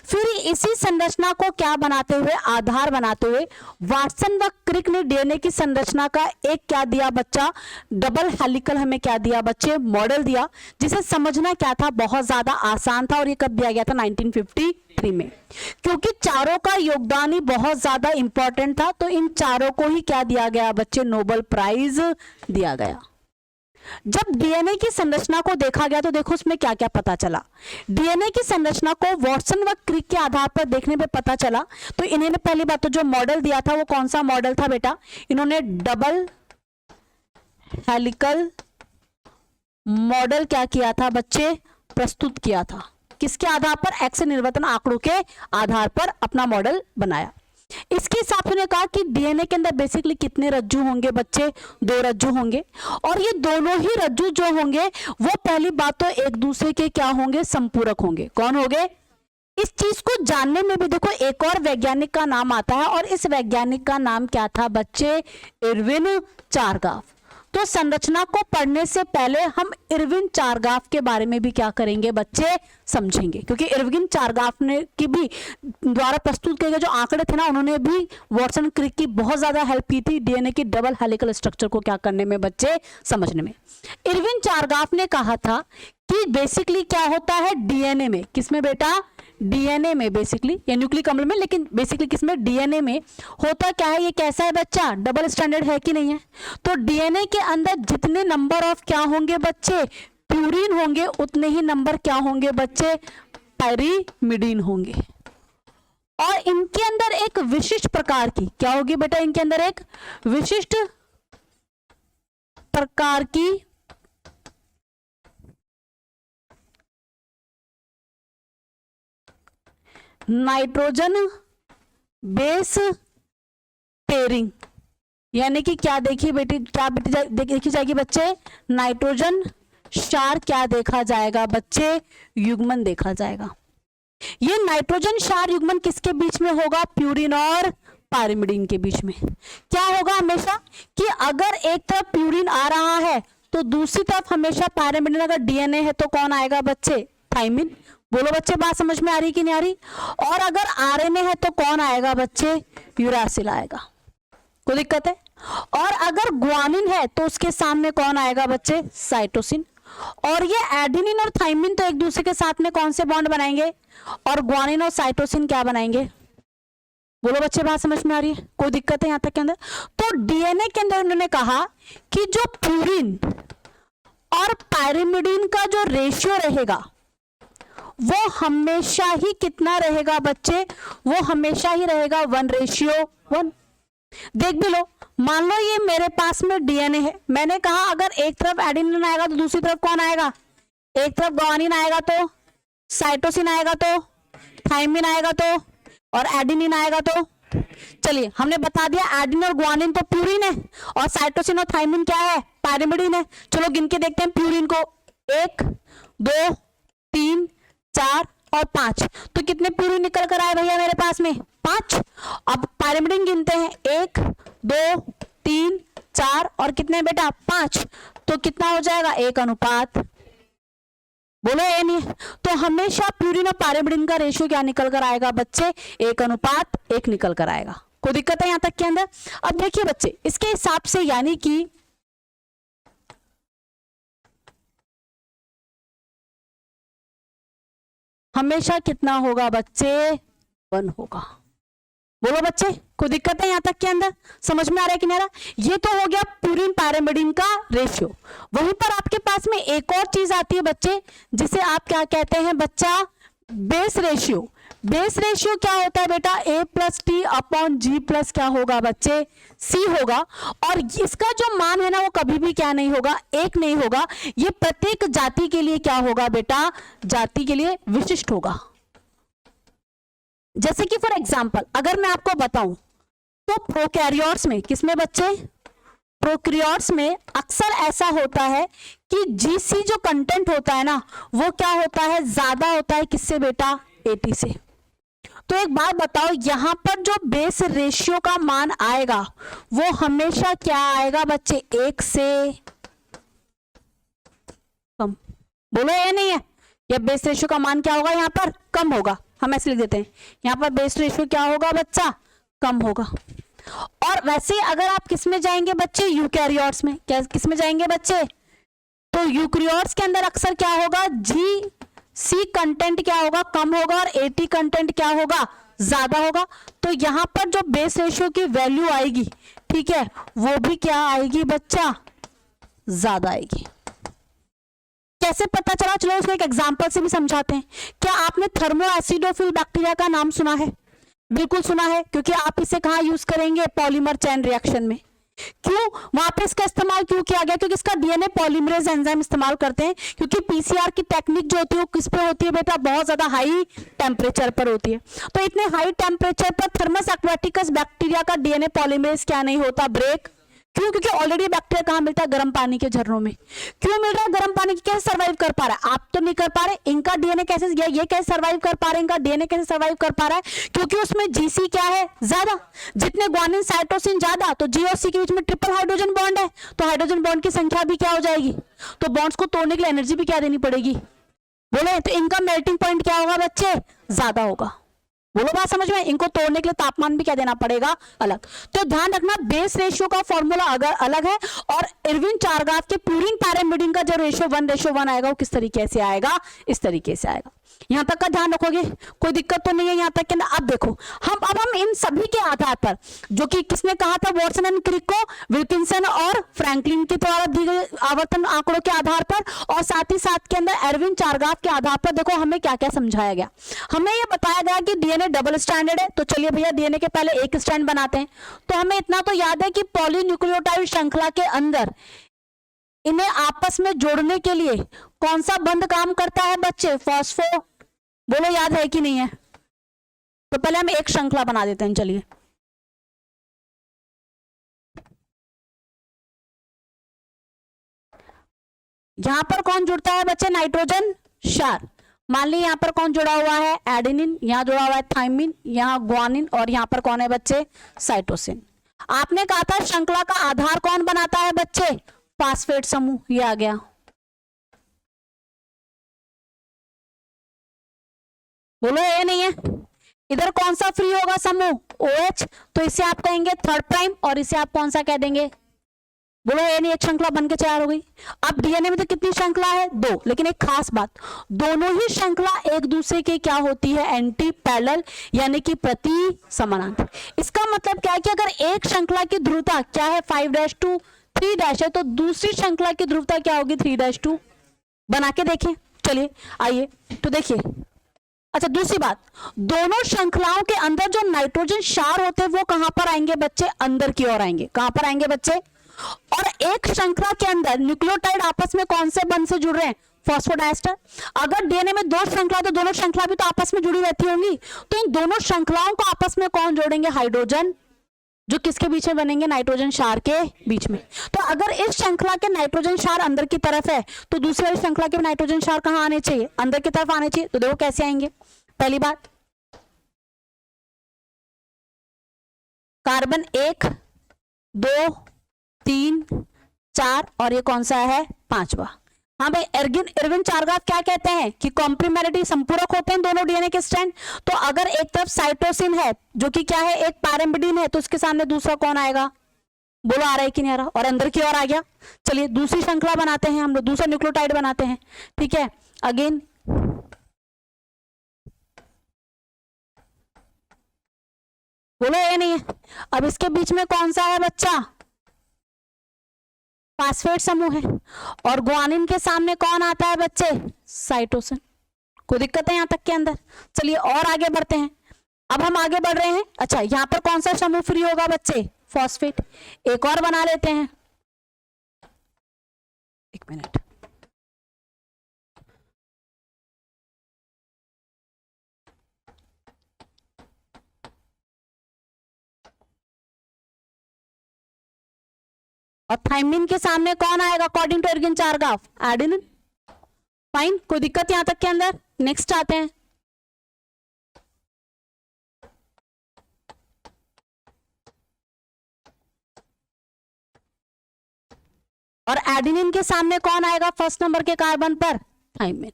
फिर इसी संरचना को क्या बनाते हुए, आधार बनाते हुए वाटसन व क्रिक ने DNA की संरचना का एक क्या दिया बच्चा, डबल हेलिकल हमें क्या दिया बच्चे, मॉडल दिया, जिसे समझना क्या था, बहुत ज्यादा आसान था। और ये कब दिया गया था, 1953 में। क्योंकि चारों का योगदान ही बहुत ज्यादा इंपॉर्टेंट था, तो इन चारों को ही क्या दिया गया बच्चे, नोबेल प्राइज दिया गया। जब DNA की संरचना को देखा गया तो देखो उसमें क्या क्या पता चला। DNA की संरचना को वाटसन व क्रिक के आधार पर देखने पे पता चला। तो इन्होंने पहली बात तो जो मॉडल दिया था वो कौन सा मॉडल था बेटा, इन्होंने डबल हेलिकल मॉडल क्या किया था बच्चे, प्रस्तुत किया था। किसके आधार पर, एक्स निर्वर्तन आंकड़ों के आधार पर अपना मॉडल बनाया। इसके हिसाब से कहा कि DNA के अंदर बेसिकली कितने रज्जु होंगे बच्चे, 2 रज्जु होंगे। और ये दोनों ही रज्जु जो होंगे वो पहली बात तो एक दूसरे के क्या होंगे, संपूरक होंगे। कौन होंगे, इस चीज को जानने में भी देखो एक और वैज्ञानिक का नाम आता है, और इस वैज्ञानिक का नाम क्या था बच्चे, इरविन चारगाफ। तो संरचना को पढ़ने से पहले हम इरविन चारगाफ के बारे में भी क्या करेंगे बच्चे, समझेंगे। क्योंकि इरविन चारगाफ ने की भी द्वारा प्रस्तुत किए गए जो आंकड़े थे ना, उन्होंने भी वाटसन क्रिक की बहुत ज्यादा हेल्प की थी DNA की डबल हेलिकल स्ट्रक्चर को क्या करने में बच्चे, समझने में। इरविन चारगाफ ने कहा था कि बेसिकली क्या होता है DNA में, किसमें बेटा, DNA में बेसिकली, या न्यूक्लिक अम्ल में, लेकिन बेसिकली किसमें, DNA में होता क्या है, ये कैसा है बच्चा, डबल स्टैंडर्ड है कि नहीं है। तो DNA के अंदर जितने नंबर ऑफ क्या होंगे बच्चे, प्यूरिन होंगे, उतने ही नंबर क्या होंगे बच्चे, पायरिमिडीन होंगे। और इनके अंदर एक विशिष्ट प्रकार की क्या होगी बेटा, इनके अंदर एक विशिष्ट प्रकार की नाइट्रोजन बेस पेयरिंग, यानी कि क्या देखिए बेटी, क्या देखी जाएगी बच्चे, नाइट्रोजन क्षार क्या देखा जाएगा बच्चे, युग्मन देखा जाएगा। ये नाइट्रोजन क्षार युग्मन किसके बीच में होगा, प्यूरिन और पायरिमिडीन के बीच में। क्या होगा हमेशा कि अगर एक तरफ प्यूरिन आ रहा है तो दूसरी तरफ हमेशा पायरिमिडीन, अगर DNA है तो कौन आएगा बच्चे, थाइमिन। बोलो बच्चे बात समझ में आ रही कि नहीं आ रही। और अगर RNA है तो कौन आएगा बच्चे, यूरासिल आएगा। कोई दिक्कत है। और अगर ग्वानिन है तो उसके सामने कौन आएगा बच्चे, साइटोसिन। और ये एडेनिन और थाइमिन तो एक दूसरे के साथ में कौन से बॉन्ड बनाएंगे, और ग्वानिन और साइटोसिन क्या बनाएंगे? बोलो बच्चे, बात समझ में आ रही है? कोई दिक्कत है यहां तक के अंदर? तो डीएनए के अंदर उन्होंने कहा कि जो प्यूरिन और पायरिमिडीन का जो रेशियो रहेगा वो हमेशा ही कितना रहेगा बच्चे? वो हमेशा ही रहेगा 1:1। देख भी लो, मान लो ये मेरे पास में डीएनए है, मैंने कहा अगर एक तरफ एडेनिन आएगा तो दूसरी तरफ कौन आएगा? एक तरफ ग्वानिन आएगा तो साइटोसिन आएगा तो थाइमिन आएगा तो और एडेनिन आएगा तो। चलिए हमने बता दिया एडेनिन और ग्वानिन तो प्यूरिन है और साइटोसिन और थाइमिन क्या है? पायरिमिडीन है। चलो गिन के देखते हैं प्यूरिन को, 1 2 3 4 और 5। तो कितने प्यूरिन निकल कर आए भैया मेरे पास में? 5। अब पायरिमिडीन गिनते हैं, 1 2 3 4 और कितने बेटा? 5। तो कितना हो जाएगा? 1:। बोलो ये नहीं? तो हमेशा प्यूरिन और पायरिमिडीन का रेशियो क्या निकल कर आएगा बच्चे? 1:1 निकल कर आएगा। कोई दिक्कत है यहां तक के अंदर? अब देखिए बच्चे, इसके हिसाब से यानी कि हमेशा कितना होगा बच्चे? 1 होगा। बोलो बच्चे, कोई दिक्कत है यहां तक के अंदर? समझ में आ रहा है कि नहीं आ रहा? ये तो हो गया प्यूरिन पायरिमिडीन का रेशियो। वहीं पर आपके पास में एक और चीज आती है बच्चे, जिसे आप क्या कहते हैं बच्चा? Base ratio. बेस रेशियो क्या होता है बेटा? A+T/G+ क्या होगा बच्चे? C होगा। और इसका जो मान है ना वो कभी भी क्या नहीं होगा? 1 नहीं होगा। ये प्रत्येक जाति के लिए क्या होगा बेटा? जाति के लिए विशिष्ट होगा। जैसे कि फॉर एग्जाम्पल अगर मैं आपको बताऊं तो प्रोकैरियोट्स में, किसमें बच्चे? प्रोकैरियोट्स में अक्सर ऐसा होता है कि जीसी जो कंटेंट होता है ना वो क्या होता है? ज्यादा होता है। किससे बेटा? AT से। तो एक बात बताओ, यहां पर जो बेस रेशियो का मान आएगा वो हमेशा क्या आएगा बच्चे? 1 से कम। बोलो ये नहीं है? या बेस रेशियो का मान क्या होगा यहाँ पर? कम होगा। हम ऐसे लिख देते हैं, यहाँ पर बेस रेशियो क्या होगा बच्चा? कम होगा। और वैसे अगर आप किस में जाएंगे बच्चे? यूकैरियोट्स में। क्या किस में जाएंगे बच्चे? तो यूकैरियोट्स के अंदर अक्सर क्या होगा? GC कंटेंट क्या होगा? कम होगा और AT कंटेंट क्या होगा? ज्यादा होगा। तो यहां पर जो बेस रेशियो की वैल्यू आएगी, ठीक है, वो भी क्या आएगी बच्चा? ज्यादा आएगी। कैसे पता चला? चलो उसको एक एग्जांपल से भी समझाते हैं। क्या आपने थर्मो एसिडोफिल बैक्टीरिया का नाम सुना है? बिल्कुल सुना है, क्योंकि आप इसे कहां यूज करेंगे? पॉलीमर चेन रिएक्शन में। क्यों वहां पे इसका इस्तेमाल क्यों किया गया? क्योंकि इसका डीएनए पॉलीमरेज एंजाइम इस्तेमाल करते हैं, क्योंकि पीसीआर की टेक्निक जो होती है वो किस पे होती है बेटा? बहुत ज्यादा हाई टेम्परेचर पर होती है। तो इतने हाई टेम्परेचर पर थर्मस एक्वाटिकस बैक्टीरिया का डीएनए पॉलीमरेज क्या नहीं होता? ब्रेक। क्यों? क्योंकि ऑलरेडी बैक्टीरिया कहां मिलता है? गर्म पानी के झरनों में। क्यों मिल रहा है गर्म पानी? कैसे सर्वाइव कर पा रहा है? आप तो नहीं कर पा रहे, इनका डीएनए कैसे, ये कैसे सर्वाइव कर पा रहे हैं? इनका डीएनए कैसे सर्वाइव कर पा रहा है? क्योंकि उसमें जीसी क्या है? ज्यादा। जितने ग्वानिन साइटोसिन ज्यादा, तो जी और सी के बीच में ट्रिपल हाइड्रोजन बॉन्ड है, तो हाइड्रोजन बॉन्ड की संख्या भी क्या हो जाएगी? तो बॉन्ड्स को तोड़ने के लिए एनर्जी भी क्या देनी पड़ेगी? बोले तो इनका मेल्टिंग पॉइंट क्या होगा बच्चे? ज्यादा होगा। बोलो बात समझ में? इनको तोड़ने के लिए तापमान भी क्या देना पड़ेगा? अलग। तो ध्यान रखना, बेस रेशियो का फॉर्मूला अगर अलग है, और इरविन चारगाफ के प्यूरिन पायरिमिडीन का जो रेशियो 1:1 आएगा वो किस तरीके से आएगा? इस तरीके से आएगा। यहां तक का ध्यान रखोगे? कोई दिक्कत तो नहीं है यहां तक के? अब देखो, हम इन सभी के आधार पर, जो कि किसने कहा था? वॉटसन एंड क्रिक को, विल्किंसन और फ्रैंकलिन के द्वारा दी गई आवर्तन आंकड़ों के आधार पर, और साथ ही साथ के अंदर एरविन चारगाफ के आधार पर देखो हमें क्या क्या समझाया गया। हमें यह बताया गया कि डीएनए डबल स्टैंडर्ड है। तो चलिए भैया डीएनए के पहले एक स्ट्रैंड बनाते हैं। तो हमें इतना तो याद है कि पॉलीन्यूक्लियोटाइड श्रृंखला के अंदर इन्हें आपस में जोड़ने के लिए कौन सा बंध काम करता है बच्चे? फॉस्फो। बोलो याद है कि नहीं है? तो पहले हम एक श्रृंखला बना देते हैं। चलिए यहां पर कौन जुड़ता है बच्चे? नाइट्रोजन क्षार। मान ली यहां पर कौन जुड़ा हुआ है? एडेनिन। यहां जुड़ा हुआ है थाइमिन, यहां ग्वानिन, और यहां पर कौन है बच्चे? साइटोसिन। आपने कहा था श्रृंखला का आधार कौन बनाता है बच्चे? फास्फेट समूह। ये आ गया। बोलो ये नहीं है? इधर कौन सा फ्री होगा समूह? OH। तो इसे आप कहेंगे 3' प्राइम, और इसे आप कौन सा कह देंगे? बोलो ये नहीं, एक श्रृंखला बन के तैयार हो गई। अब डीएनए में तो कितनी श्रृंखला है? 2, लेकिन एक खास बात, दोनों ही श्रृंखला एक दूसरे के क्या होती है? एंटी पैरेलल, यानी कि प्रति समानांतर। इसका मतलब क्या है कि अगर एक श्रृंखला की ध्रुवता क्या है? 5' 3' है, तो दूसरी श्रृंखला की ध्रुवता क्या होगी? 3' बना के देखें, चलिए आइए तो देखिए। अच्छा दूसरी बात, दोनों श्रृंखलाओं के अंदर जो नाइट्रोजन क्षार होते हैं वो कहां पर आएंगे बच्चे? अंदर की ओर आएंगे। कहां पर आएंगे बच्चे? और एक श्रृंखला के अंदर न्यूक्लियोटाइड आपस में कौन से बंध से जुड़ रहे हैं? फॉस्फोडाइस्टर। अगर डीएनए में 2 श्रृंखला, तो दोनों श्रृंखला भी तो आपस में जुड़ी रहती होंगी, तो इन दोनों श्रृंखलाओं को आपस में कौन जोड़ेंगे? हाइड्रोजन, जो किसके बीच में बनेंगे? नाइट्रोजन क्षार के बीच में। तो अगर इस श्रृंखला के नाइट्रोजन क्षार अंदर की तरफ है, तो दूसरी वाली श्रृंखला के नाइट्रोजन क्षार कहां आने चाहिए? अंदर की तरफ आने चाहिए। तो देखो कैसे आएंगे। पहली बात, कार्बन 1 2 3 4 और ये कौन सा है? 5वां। हाँ भाई, इरविन चारगाफ क्या कहते हैं कि कॉम्प्लीमेंट्री, संपूरक होते हैं दोनों डीएनए के स्ट्रैंड। तो अगर एक तरफ साइटोसिन है जो कि क्या है? एक पैरामिडिन है, तो उसके सामने दूसरा कौन आएगा? बोलो आ रहा है कि नहीं आ रहा? और अंदर की ओर आ गया। चलिए दूसरी श्रृंखला बनाते हैं हम लोग, दूसरा न्यूक्लियोटाइड बनाते हैं, ठीक है। अगेन बोलो ये नहीं है। अब इसके बीच में कौन सा है बच्चा? फास्फेट समूह है। और गुआनिन के सामने कौन आता है बच्चे? साइटोसिन। कोई दिक्कत है यहां तक के अंदर? चलिए और आगे बढ़ते हैं। अब हम आगे बढ़ रहे हैं। अच्छा यहां पर कौन सा समूह फ्री होगा बच्चे? फॉस्फेट। एक और बना लेते हैं, 1 मिनट। और थाइमिन के सामने कौन आएगा according to Erwin Chargaff? Adenine. Fine, कोई दिक्कत यहां तक के अंदर? नेक्स्ट आते हैं। और एडेनिन के सामने कौन आएगा फर्स्ट नंबर के कार्बन पर? थाइमिन।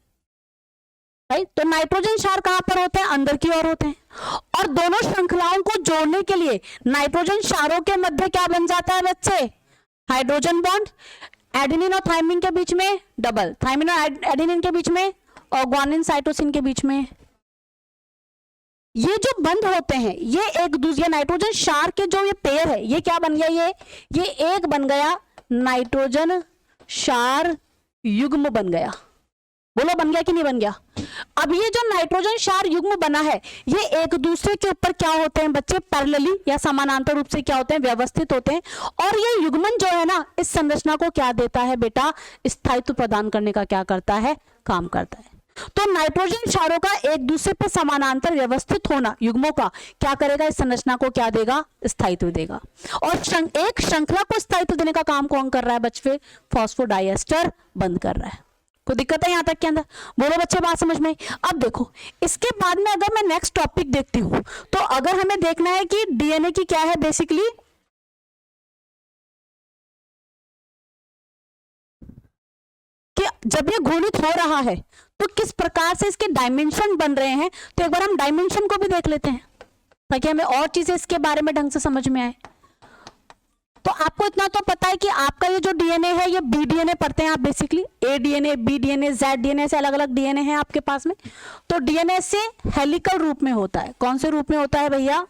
राइट, तो नाइट्रोजन क्षार कहां पर होते हैं? अंदर की ओर होते हैं। और दोनों श्रृंखलाओं को जोड़ने के लिए नाइट्रोजन क्षारों के मध्य क्या बन जाता है बच्चे? Hydrogen bond. एडेनिन और थाइमिन के बीच में डबल, थाइमिन और एडेनिन के बीच में, और गुआनिन साइटोसिन के बीच में। ये जो बंध होते हैं ये एक दूसरे, नाइट्रोजन क्षार के जो ये पेयर है ये क्या बन गया? ये एक बन गया नाइट्रोजन क्षार युग्म बन गया। बोलो बन गया कि नहीं बन गया? अब ये जो नाइट्रोजन क्षार युग्म बना है ये एक दूसरे के ऊपर क्या होते हैं बच्चे? पैरेलली या समानांतर रूप से क्या होते हैं? व्यवस्थित होते हैं। और ये युग्मन जो है ना इस संरचना को क्या देता है बेटा? स्थायित्व प्रदान करने का क्या करता है? काम करता है। तो नाइट्रोजन क्षारों का एक दूसरे पर समानांतर व्यवस्थित होना युग्मों का क्या करेगा? इस संरचना को क्या देगा? स्थायित्व देगा। और एक श्रृंखला को स्थायित्व देने का काम कौन कर रहा है बच्चे? फॉस्फोडाइएस्टर बंद कर रहा है। कोई दिक्कत है यहां तक के अंदर? बोलो बच्चे बात समझ में आई? अब देखो इसके बाद में अगर मैं नेक्स्ट टॉपिक देखती हूं तो अगर हमें देखना है कि डीएनए की क्या है बेसिकली, कि जब ये घूर्णित हो रहा है तो किस प्रकार से इसके डायमेंशन बन रहे हैं, तो एक बार हम डायमेंशन को भी देख लेते हैं ताकि हमें और चीजें इसके बारे में ढंग से समझ में आए। तो आपको इतना तो पता है कि आपका ये जो डीएनए है ये बी डीएनए पढ़ते हैं आप basically, A DNA, B DNA, Z DNA से अलग अलग डीएनए हैं आपके पास में। तो डीएनए से हेलिकल रूप में होता है। कौन से रूप में होता है भैया?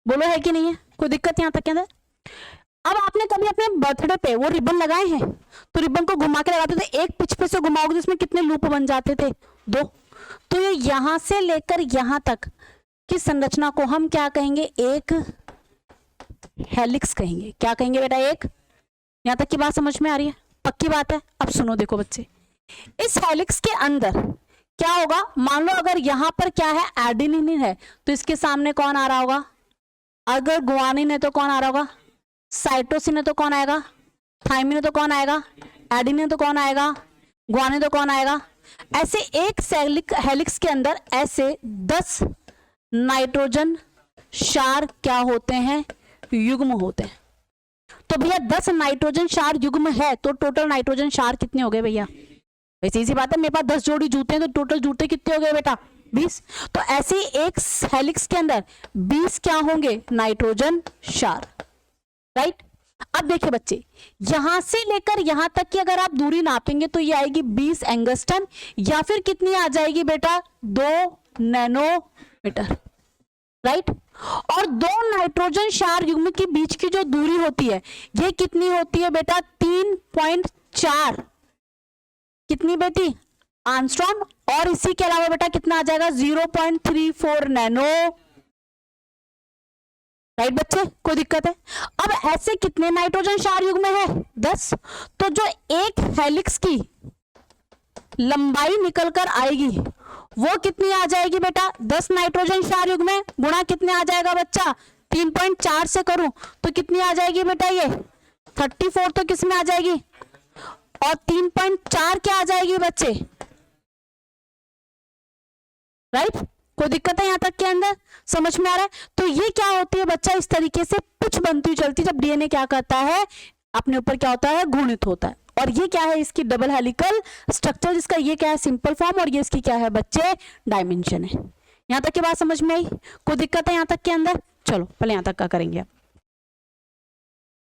बोलो है कि नहीं है? कोई दिक्कत यहां तक के अंदर? अब आपने कभी अपने बर्थडे पे वो रिबन लगाए हैं तो रिबन को घुमा के लगाते थे, एक पिच पे से घुमाओगे जिसमें कितने लूप बन जाते थे? 2। तो ये यहां से लेकर यहां तक की संरचना को हम क्या कहेंगे? एक हेलिक्स कहेंगे। क्या कहेंगे बेटा? एक। यहां तक की बात समझ में आ रही है? पक्की बात है? अब सुनो देखो बच्चे, इस हेलिक्स के अंदर क्या होगा? मान लो अगर यहां पर क्या है? एडेनिन है, तो इसके सामने कौन आ रहा होगा? अगर गुआनिन है तो कौन आ रहा होगा? साइटोसिन है तो कौन आएगा? थाइमिन है तो कौन आएगा? एडेनिन है तो कौन आएगा? गुआनिन तो कौन आएगा? ऐसे एक हेलिक्स के अंदर ऐसे 10 नाइट्रोजन क्षार क्या होते हैं? युग्म होते हैं। तो भैया 10 नाइट्रोजन क्षार युग्म है तो टोटल नाइट्रोजन क्षार कितने हो गए भैया? वैसे सी बात है, मेरे पास 10 जोड़ी जूते हैं तो टोटल जूते कितने हो गए बेटा? 20। तो ऐसे ही एक हेलिक्स के अंदर 20 क्या होंगे? नाइट्रोजन क्षार, राइट। अब देखिए बच्चे, यहां से लेकर यहां तक की अगर आप दूरी नापेंगे तो ये आएगी 20 एंगस्ट्रम, या फिर कितनी आ जाएगी बेटा? 2 नैनोमीटर, राइट। और दो नाइट्रोजन क्षार युग्म के बीच की जो दूरी होती है ये कितनी होती है बेटा? 3.4, कितनी बेटी? आर्मस्ट्रॉन्ग। और इसी के अलावा बेटा कितना आ जाएगा? 0.34 नैनो, राइट बच्चे, कोई दिक्कत है? अब ऐसे कितने नाइट्रोजन क्षार युग्म है? 10। तो जो एक हेलिक्स की लंबाई निकल कर आएगी वो कितनी आ जाएगी बेटा? 10 नाइट्रोजन क्षार युग्म गुणा कितने आ जाएगा बच्चा? 3.4 से करूं तो कितनी आ जाएगी बेटा? ये 34 तो किस में आ जाएगी? और 3.4 क्या आ जाएगी बच्चे? राइट, कोई दिक्कत है यहां तक के अंदर? समझ में आ रहा है? तो ये क्या होती है बच्चा? इस तरीके से कुछ बनती हुई चलती, जब डीएनए क्या करता है अपने ऊपर क्या होता है? घूर्णित होता है। और ये क्या है? इसकी डबल हेलिकल स्ट्रक्चर, जिसका ये क्या है? सिंपल फॉर्म, और ये इसकी क्या है बच्चे? डायमेंशन है। यहां तक की बात समझ में आई? कोई दिक्कत है यहां तक के अंदर? चलो पहले यहां तक का करेंगे आप।